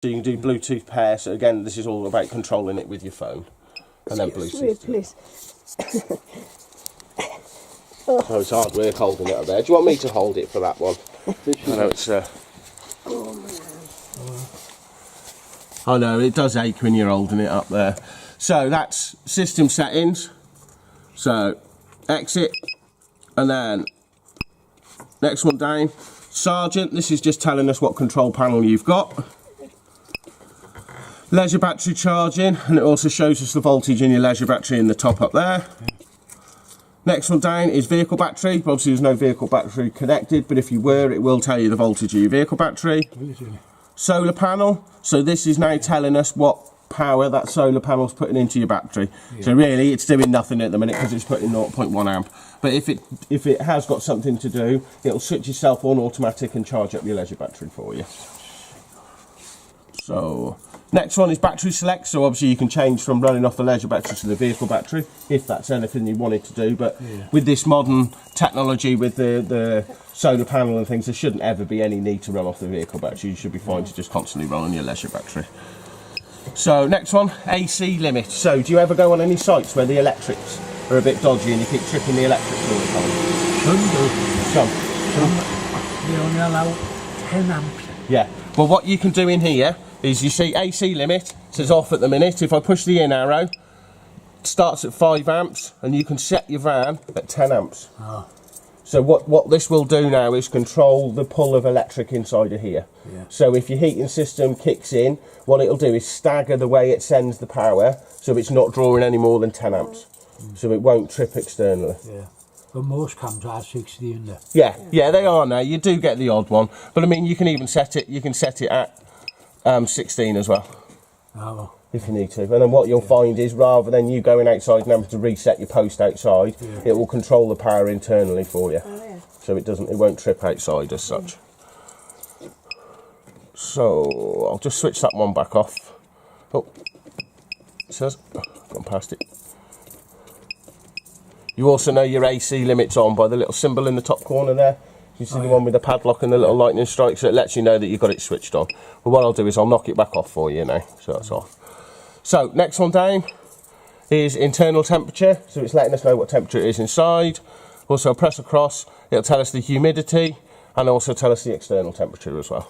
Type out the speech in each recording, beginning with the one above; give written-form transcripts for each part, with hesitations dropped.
So you can do Bluetooth pair. So again, this is all about controlling it with your phone. And then Bluetooth. Please. Oh, it's hard work holding it up there. Do you want me to hold it for that one? I know it's... I know, it does ache when you're holding it up there. So that's system settings. So exit, and then next one down. Sergeant, this is just telling us what control panel you've got. Leisure battery charging, and it also shows us the voltage in your leisure battery in the top up there. Next one down is vehicle battery. Obviously there's no vehicle battery connected, but if you were, it will tell you the voltage of your vehicle battery. Solar panel, so this is now telling us what power that solar panel's putting into your battery. So really it's doing nothing at the minute because it's putting 0.1 amp. But if it has got something to do, it'll switch itself on automatic and charge up your leisure battery for you. So next one is battery select. So obviously you can change from running off the leisure battery to the vehicle battery if that's anything you wanted to do. But with this modern technology, with the solar panel and things, there shouldn't ever be any need to run off the vehicle battery. You should be fine to just constantly run on your leisure battery. So next one, AC limit. So do you ever go on any sites where the electrics are a bit dodgy and you keep tripping the electrics all the time? Some. They only allow 10 amps. Yeah. Well, what you can do in here is, you see AC limit says off at the minute. If I push the in arrow, it starts at 5 amps, and you can set your van at 10 amps. Oh. So what this will do now is control the pull of electric inside of here. Yeah. So if your heating system kicks in, what it'll do is stagger the way it sends the power, so it's not drawing any more than 10 amps. So it won't trip externally. Yeah. But most cams are 16 there. Yeah, they are now. You do get the odd one, but I mean, you can even set it. You can set it at 16 as well. Oh. If you need to. And then what you'll find is, rather than you going outside and having to reset your post outside, it will control the power internally for you. So it won't trip outside as such. So I'll just switch that one back off. Oh, it says, gone past it. You also know your AC limit's on by the little symbol in the top corner there. You see the one with the padlock and the little lightning strike, so it lets you know that you've got it switched on. But what I'll do is I'll knock it back off for you now, so that's off. So next one down is internal temperature, so it's letting us know what temperature it is inside. Also press across, it'll tell us the humidity and also tell us the external temperature as well.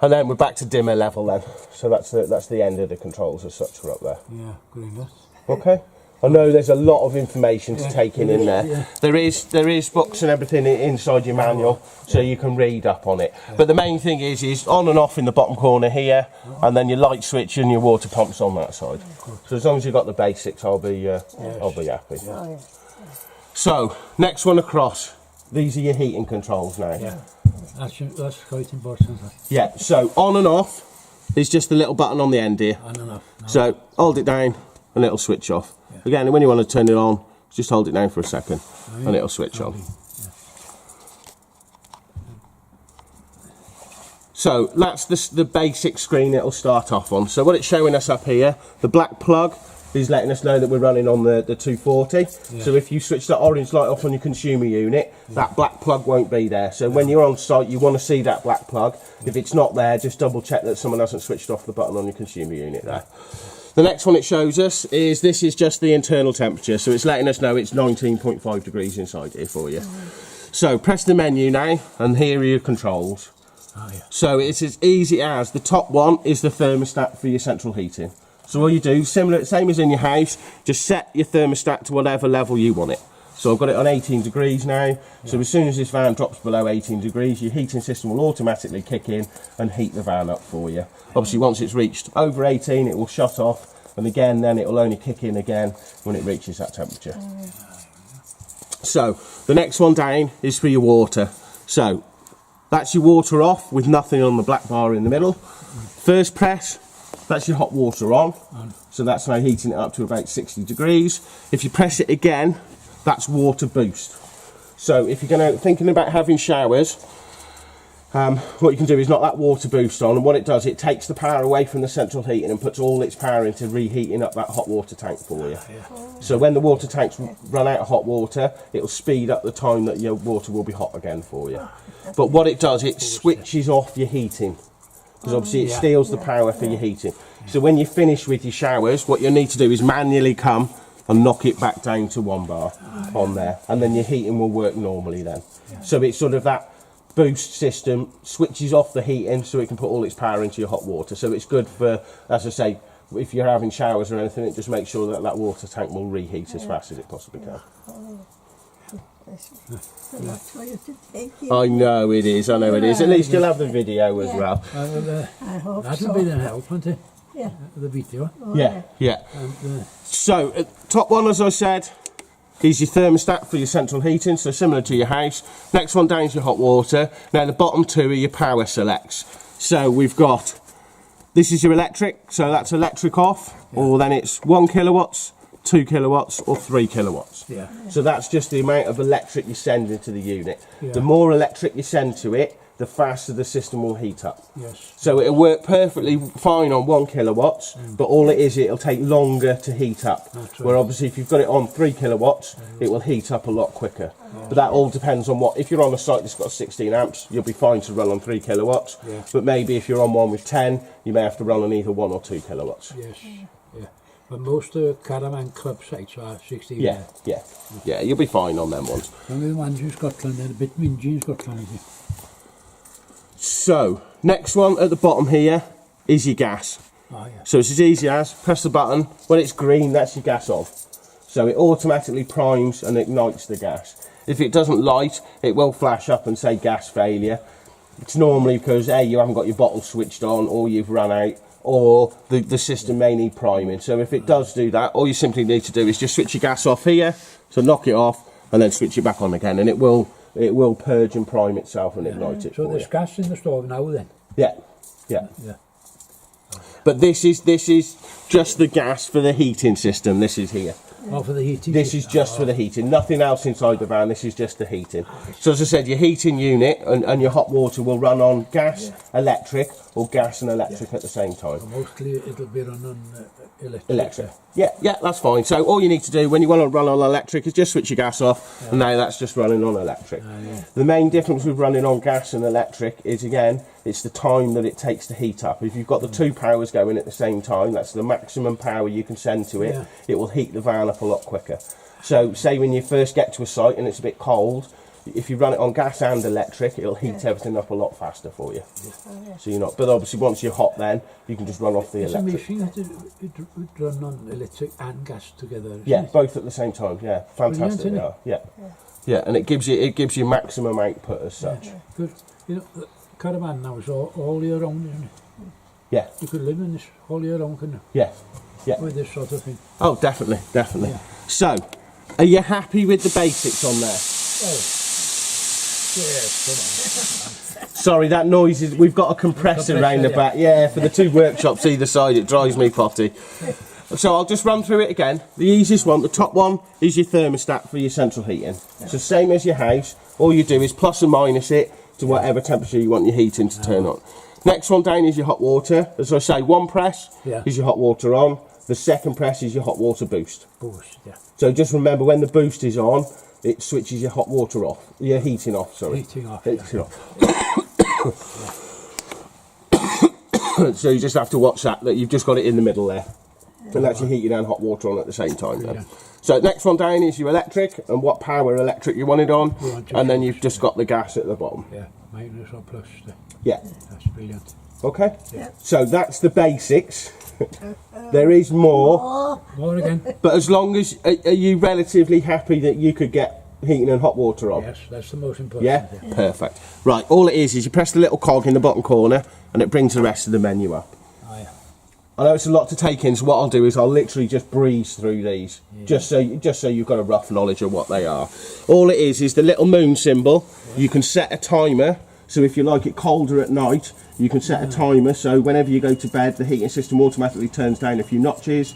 And then we're back to dimmer level then, so that's the end of the controls as such. We're up there. Yeah, good enough. Okay. I know there's a lot of information to take in there. Yeah. There is books and everything inside your manual, so you can read up on it. But the main thing is on and off in the bottom corner here, and then your light switch and your water pumps on that side. So as long as you've got the basics, I'll be happy. So next one across. These are your heating controls now. Yeah, that's quite important. Yeah. So on and off is just the little button on the end here. On and off. No. So hold it down and it'll switch off. Again, when you want to turn it on, just hold it down for a second and it'll switch on. So that's the basic screen it'll start off on. So what it's showing us up here, the black plug is letting us know that we're running on the 240. So if you switch that orange light off on your consumer unit, that black plug won't be there. So when you're on site, you want to see that black plug. If it's not there, just double check that someone hasn't switched off the button on your consumer unit there. The next one it shows us is, this is just the internal temperature, so it's letting us know it's 19.5 degrees inside here for you. So press the menu now, and here are your controls. So it's as easy as, the top one is the thermostat for your central heating. So all you do, same as in your house, just set your thermostat to whatever level you want it. So I've got it on 18 degrees now, so as soon as this van drops below 18 degrees, your heating system will automatically kick in and heat the van up for you. Obviously once it's reached over 18, it will shut off, and again then it will only kick in again when it reaches that temperature. So the next one down is for your water. So that's your water off with nothing on the black bar in the middle. First press, that's your hot water on, so that's now heating it up to about 60 degrees. If you press it again, that's water boost. So if you're thinking about having showers, what you can do is knock that water boost on, and what it does, it takes the power away from the central heating and puts all its power into reheating up that hot water tank for you. So when the water tanks run out of hot water, it'll speed up the time that your water will be hot again for you. But what it does, it switches off your heating. because obviously it steals the power for your heating. So when you finish with your showers, what you need to do is manually come and knock it back down to 1 bar on there, and then your heating will work normally then. So it's sort of that boost system switches off the heating so it can put all its power into your hot water. So it's good for, as I say, if you're having showers or anything, it just makes sure that that water tank will reheat as fast as it possibly can. I know it is, I know it is. At least you'll have the video as well. I hope that'll be an help, won't it? Yeah. The video. Yeah. So, top one, as I said, is your thermostat for your central heating, so similar to your house. Next one down is your hot water. Now the bottom two are your power selects. So we've got, this is your electric, so that's electric off, or then it's 1 kilowatts, 2 kilowatts, or 3 kilowatts. So that's just the amount of electric you send into the unit. The more electric you send to it, the faster the system will heat up. So it'll work perfectly fine on 1 kilowatts, but all it is, it'll take longer to heat up. Where obviously if you've got it on 3 kilowatts, it will heat up a lot quicker. But that all depends on what, if you're on a site that's got 16 amps, you'll be fine to run on 3 kilowatts. But maybe if you're on one with 10, you may have to run on either 1 or 2 kilowatts. But most caravan club sites are 16. Yeah, you'll be fine on them ones. And the ones in Scotland, they're a bit mingy in Scotland. So, next one at the bottom here is your gas. So it's as easy as press the button, when it's green that's your gas on. So it automatically primes and ignites the gas. If it doesn't light, it will flash up and say gas failure. It's normally because A, you haven't got your bottle switched on, or you've run out, or the system may need priming. So if it does do that, all you simply need to do is just switch your gas off here, so knock it off and then switch it back on again, and it will purge and prime itself and ignite it. So there's gas in the stove now then? Yeah. But this is just the gas for the heating system. This is here. Oh, for the heating. This is just for the heating. Nothing else inside the van. This is just the heating. So as I said, your heating unit and your hot water will run on gas, electric, or gas and electric at the same time. Mostly it'll be run on electric. Yeah, that's fine. So all you need to do when you want to run on electric is just switch your gas off, and now that's just running on electric. The main difference with running on gas and electric is, again, it's the time that it takes to heat up. If you've got the two powers going at the same time, that's the maximum power you can send to it. It will heat the van up a lot quicker. So say when you first get to a site and it's a bit cold, if you run it on gas and electric, it'll heat everything up a lot faster for you. So you're not, but obviously once you're hot, then you can just run off the electric. It's amazing that it run on electric and gas together. Yeah, both at the same time. Yeah, fantastic. They are. Yeah, and it gives you maximum output as such. Good. You know, the caravan now is all year round, isn't it? Yeah. You could live in this all year round, couldn't you? Yeah. With this sort of thing. Oh, definitely. So, are you happy with the basics on there? Sorry, that noise is. We've got a compressor round the back. Yeah, for the two workshops either side, it drives me potty. So I'll just run through it again. The easiest one, the top one, is your thermostat for your central heating. So same as your house. All you do is plus and minus it to whatever temperature you want your heating to turn on. Next one down is your hot water. As I say, one press is your hot water on. The second press is your hot water boost. So just remember, when the boost is on, it switches your hot water off, your heating off, sorry. Heating off. So you just have to watch that you've just got it in the middle there. And that's your heating and hot water on at the same time then. So next one down is your electric, and what power electric you want it on, and then you've just got the gas at the bottom. Minus or plus. That's brilliant. Okay, so that's the basics. There is more again. But as long as, are you relatively happy that you could get heating and hot water on? Yes, that's the most important. Perfect. Right, all it is you press the little cog in the bottom corner and it brings the rest of the menu up. I know it's a lot to take in, so what I'll do is I'll literally just breeze through these, just so you've got a rough knowledge of what they are. All it is the little moon symbol. You can set a timer, so if you like it colder at night, you can set a timer, so whenever you go to bed, the heating system automatically turns down a few notches,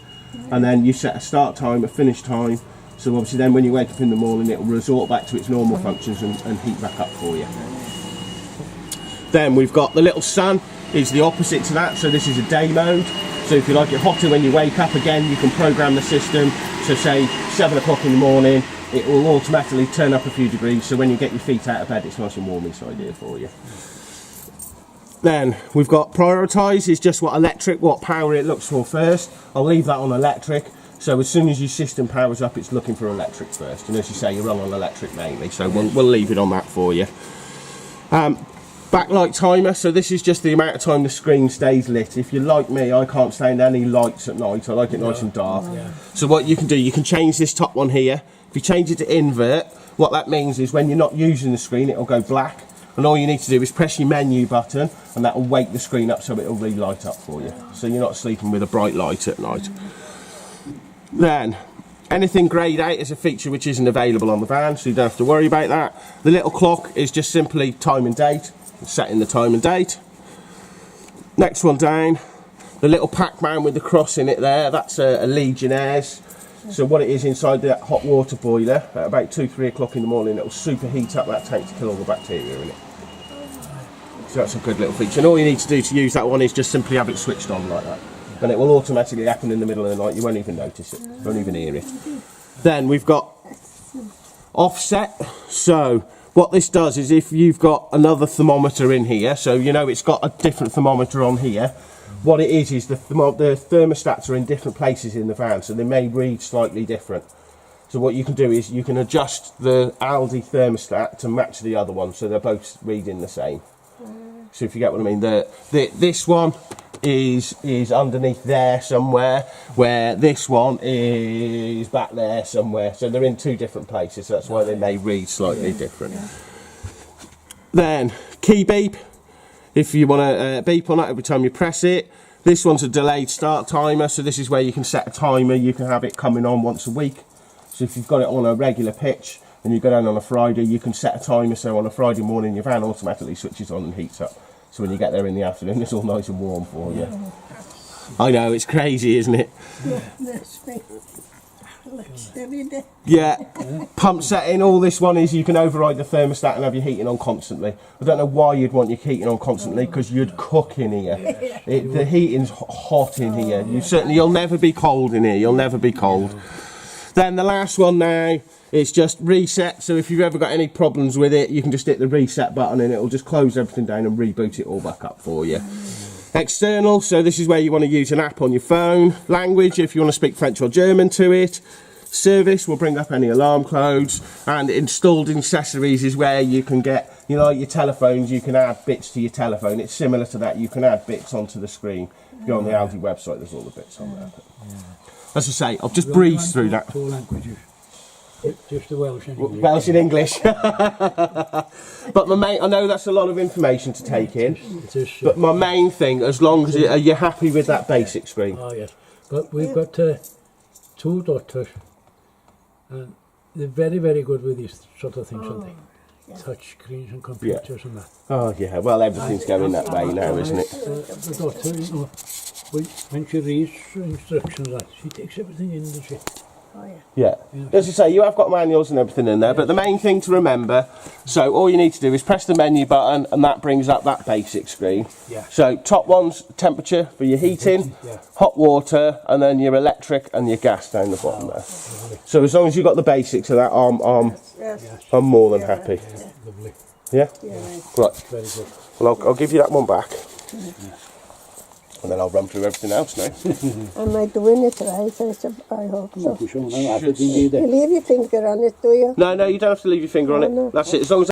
and then you set a start time, a finish time, so obviously then when you wake up in the morning, it will resort back to its normal functions and heat back up for you. Then we've got the little sun, is the opposite to that, so this is a day mode. So if you like it hotter when you wake up, again, you can program the system. So say 7 o'clock in the morning, it will automatically turn up a few degrees, so when you get your feet out of bed, it's nice and warm inside here for you. Then we've got prioritise is just what power it looks for first. I'll leave that on electric. So as soon as your system powers up, it's looking for electric first. And as you say, you're run on electric mainly. So we'll leave it on that for you. Backlight timer, so this is just the amount of time the screen stays lit. If you're like me, I can't stand any lights at night. I like it nice and dark. So what you can do, you can change this top one here. If you change it to invert, what that means is when you're not using the screen, it'll go black. And all you need to do is press your menu button and that will wake the screen up so it'll really light up for you. So you're not sleeping with a bright light at night. Then, anything greyed out is a feature which isn't available on the van, so you don't have to worry about that. The little clock is just simply time and date. Setting the time and date. Next one down, the little Pac-Man with the cross in it there, that's a Legionnaire's. So what it is inside that hot water boiler, at about 2-3 o'clock in the morning, it will superheat up that tank to kill all the bacteria in it. So that's a good little feature. And all you need to do to use that one is just simply have it switched on like that. And it will automatically happen in the middle of the night, you won't even notice it, you won't even hear it. Then we've got offset, so what this does is if you've got another thermometer in here, so you know it's got a different thermometer on here, what it is the thermostats are in different places in the van, so they may read slightly different. So what you can do is you can adjust the Aldi thermostat to match the other one, so they're both reading the same. So if you get what I mean, this one is underneath there somewhere, where this one is back there somewhere. So they're in two different places, so that's why they may read slightly different. Then key beep, if you want to beep on it every time you press it. This one's a delayed start timer, so this is where you can set a timer. You can have it coming on once a week. So if you've got it on a regular pitch and you go down on a Friday, you can set a timer so on a Friday morning your van automatically switches on and heats up. So when you get there in the afternoon, it's all nice and warm for you. I know, it's crazy, isn't it? Yeah. Pump setting, all this one is you can override the thermostat and have your heating on constantly. I don't know why you'd want your heating on constantly, because you'd cook in here. The heating's hot in here. You'll never be cold in here, you'll never be cold. Then the last one now, it's just reset, so if you've ever got any problems with it, you can just hit the reset button and it'll just close everything down and reboot it all back up for you. External, so this is where you want to use an app on your phone. Language, if you want to speak French or German to it. Service will bring up any alarm codes. And installed accessories is where you can get, you know, your telephones, you can add bits to your telephone. It's similar to that, you can add bits onto the screen. If you go on the Aldi website, there's all the bits on there. As I say, I'll just breeze through that. 4 languages. Just the Welsh and English. Welsh and English. But my main, I know that's a lot of information to take in. It is, but my main thing, as long as are you happy with that basic screen? Oh yes, but we've got 2 daughters, and they're very, very good with these sort of things, aren't they? Touch screens and computers and that. Oh yeah, well everything's going that way now, isn't it? The daughter, you know, when she reads instructions, that she takes everything in, doesn't she? Oh, yeah. As I say, you have got manuals and everything in there, but the main thing to remember, so all you need to do is press the menu button and that brings up that basic screen. Yeah. So top one's temperature for your heating, hot water, and then your electric and your gas down the bottom there. So as long as you've got the basics of that, I'm more than happy. Lovely. Yeah? Right. Very good. Well, I'll give you that one back. And then I'll run through everything else now. Am I doing it right? I hope so. You leave You leave your finger on it, do you? No, you don't have to leave your finger on it. That's it. As long as